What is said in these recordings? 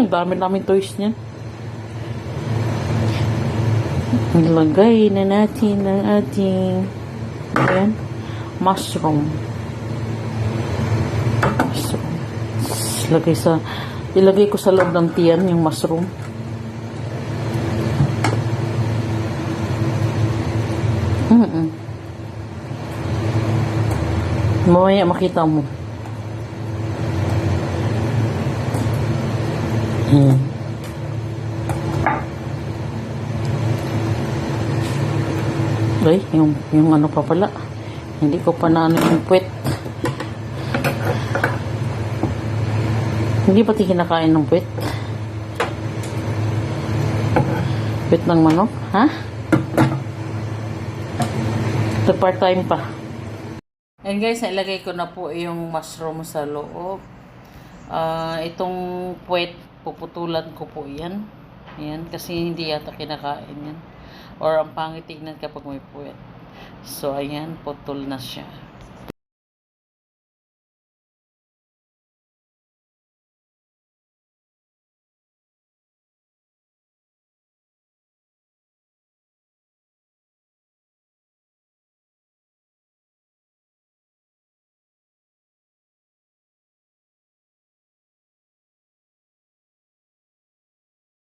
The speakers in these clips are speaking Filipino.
Dami-dami toys niyan. Ilagay na natin ang ating ayan, mushroom. Ilagay ko sa loob ng tiyan yung mushroom. Mamaya makita mo. Ay, yung ano pa pala. Hindi ko pa na ano yung puwet. Hindi pati kinakain ng puwet. Puwet ng manok, ha? Ito part-time pa. And guys, ilagay ko na po yung mushroom sa loob. Itong puwet, puputulan ko po yan. Ayan, kasi hindi yata kinakain yan. Or ang pangit tignan kapag may puwet. So, ayan, putol na siya.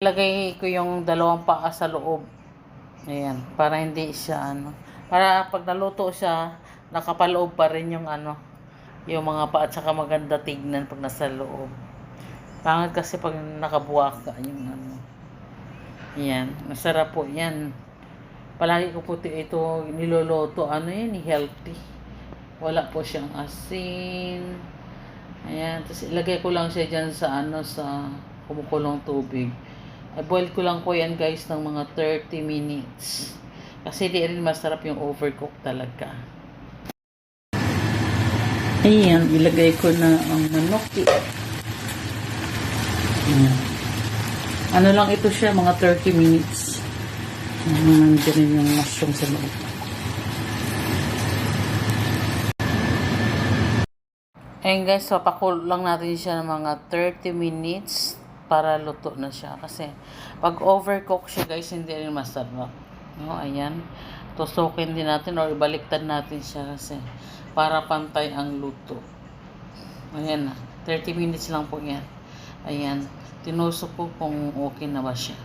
Ilagay ko yung dalawang paa sa loob. Ayan, para hindi siya ano. Para pag naluto siya, nakapaloob pa rin yung ano, yung mga paa at saka maganda tignan pag nasa loob. Pangit kasi pag nakabuwaka yung ano. Ayan, masarap po yan. Palagi ko po ito niloloto. Ano yan, healthy. Wala po siyang asin. Ayan, tapos ilagay ko lang siya dyan sa ano, sa kumukulong tubig. I-boil ko lang po yan guys ng mga 30 minutes. Kasi di rin masarap yung overcook talaga. Ayan, ilagay ko na ang manok. Ayan. Ano lang ito siya, mga 30 minutes. Nandiyan yung mushroom sa loob. Ayan guys, so pakulo lang natin siya ng mga 30 minutes para luto na siya. Kasi pag overcook siya guys, hindi rin masarap. No, ayan. Tusukin din natin or ibaliktad natin siya kasi para pantay ang luto. Ayan na. 30 minutes lang po yan. Ayan. Tinusok ko kung okay na ba siya.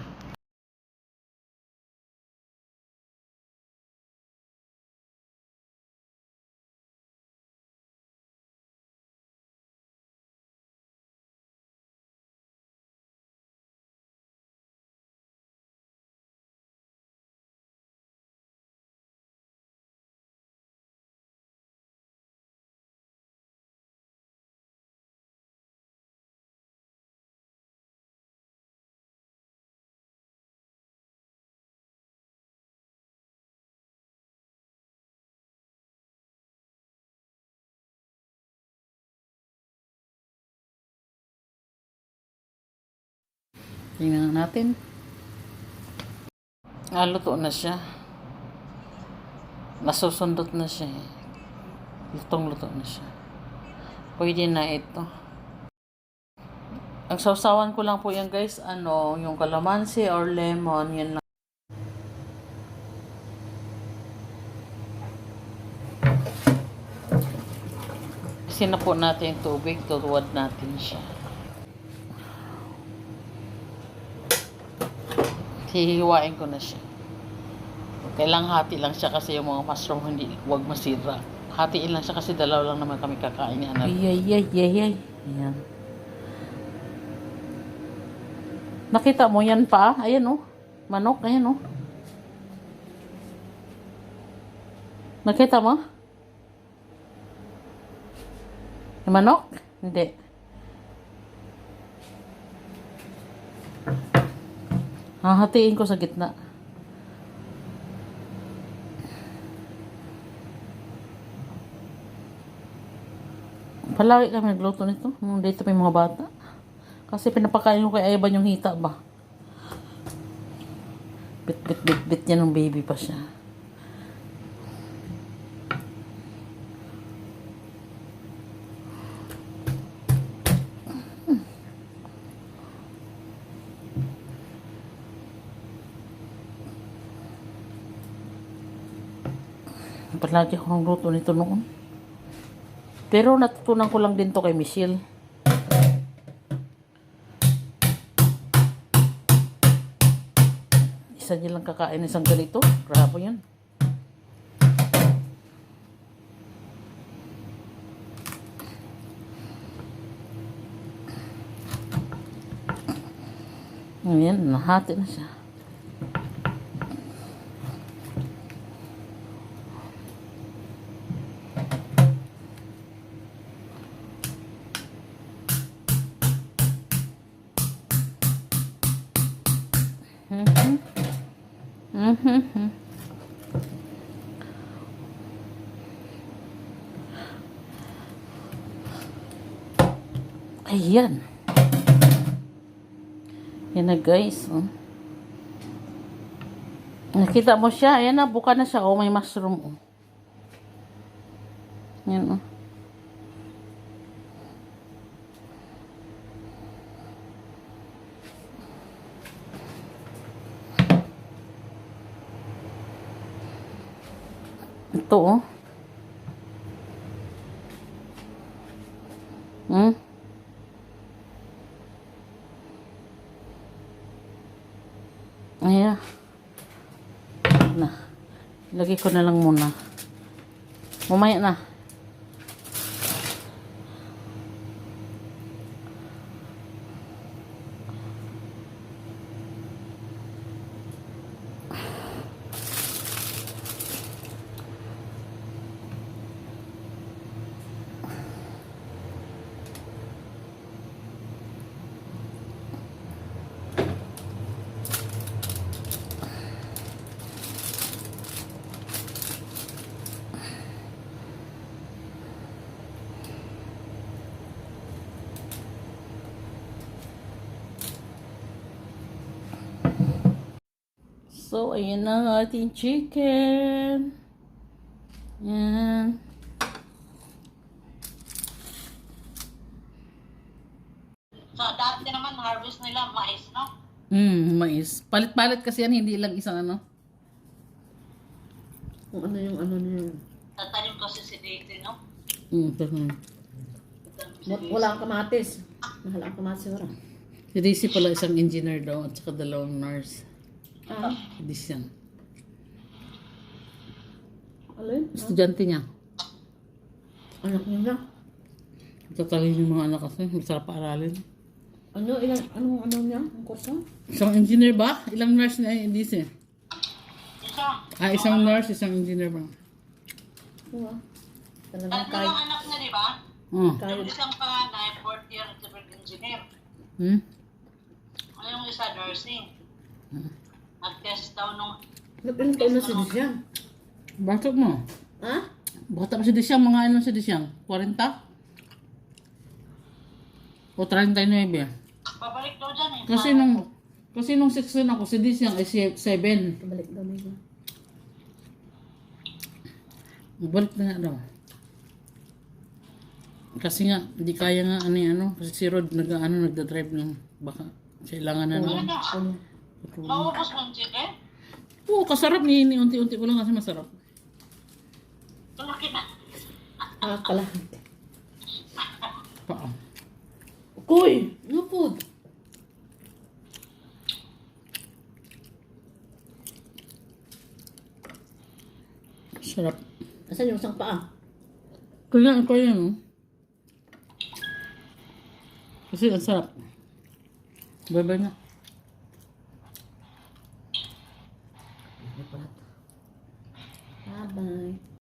Tingnan natin. Luto na siya. Nasusundot na siya. Lutong-luto na siya. Pwede na ito. Ang sausawan ko lang po yan guys, ano, yung calamansi or lemon, yan lang. Kasi na po natin yung tubig, tutuwad natin siya. Hihiwain ko na siya. Kailangan hati lang siya kasi yung mga mushroom hindi, wag masira. Hatiin lang siya kasi dalawa lang naman kami kakain niya. Ay. Ayan. Nakita mo yan pa? Ayan oh. Manok, ayan oh. Nakita mo? Yung manok? Hindi. Hahatiin ko sa gitna. Palagi kami nagluto nito. Dito may mga bata. Kasi pinapakain ko kay Ivan yung hita ba. Bit niya ng baby pa siya. Palagi ako ng luto nito noon. Pero natutunan ko lang din to kay Michelle. Isa niya lang kakain isang ganito. Grabe yan. Ayan, nahati na siya. Ayan. Yan na guys. Oh. Nakita mo siya. Ayan na. Buka na siya. Oh, may mushroom. Oh. Yan oh. Ito oh. Ayan. Na. Lagay ko na lang muna. Mamaya na. So, ayan na ang ating chicken. Yan. So, dati naman harvest nila mais, no? Mais. Palit-palit kasi yan, hindi lang isang ano. Kung ano yung ano niya. Tatanim kasi si Diti, no? Tanim. Wala kang kamatis. Mahal ang kamatis wala. Si Daisy pala isang engineer daw at saka dalawang nurse. Hindi siya. Alin? Estudyante niya. Anak niya na. Tatalin yung mga anak kasi. Masarap paaralin. Ano niya? Ang kurso? Isang engineer ba? Ilang nurse na Daisy? Isa. Isang nurse, isang engineer ba? Oo. Talagang Tatlo lang anak niya, di ba? kahit Yung isang panganay, 4th year civil engineer. Yung isa, nursing. Nag-test daw nung... ilang taon na si Disyang? Bata mo. Ha? Bata pa si Disyang. Mga ilan si Disyang? 40? O 39? Pabalik daw dyan eh. Kasi nung 16 ako, si Disyang ay 7. Kabalik daw nila. Balik na nga daw. Kasi nga, hindi kaya nga ano. Kasi si Rod nagda-drive ng baka. Kailangan na naman. Maubos mo yung chicken? Oo, kasarap ni unti-unti ko lang kasi masarap. Malaki na. Pala. Paa. Kuy! No food. Sarap. Asan yung isang paa? Kaya no? Kasi ang sarap. Bye-bye na. Bye-bye.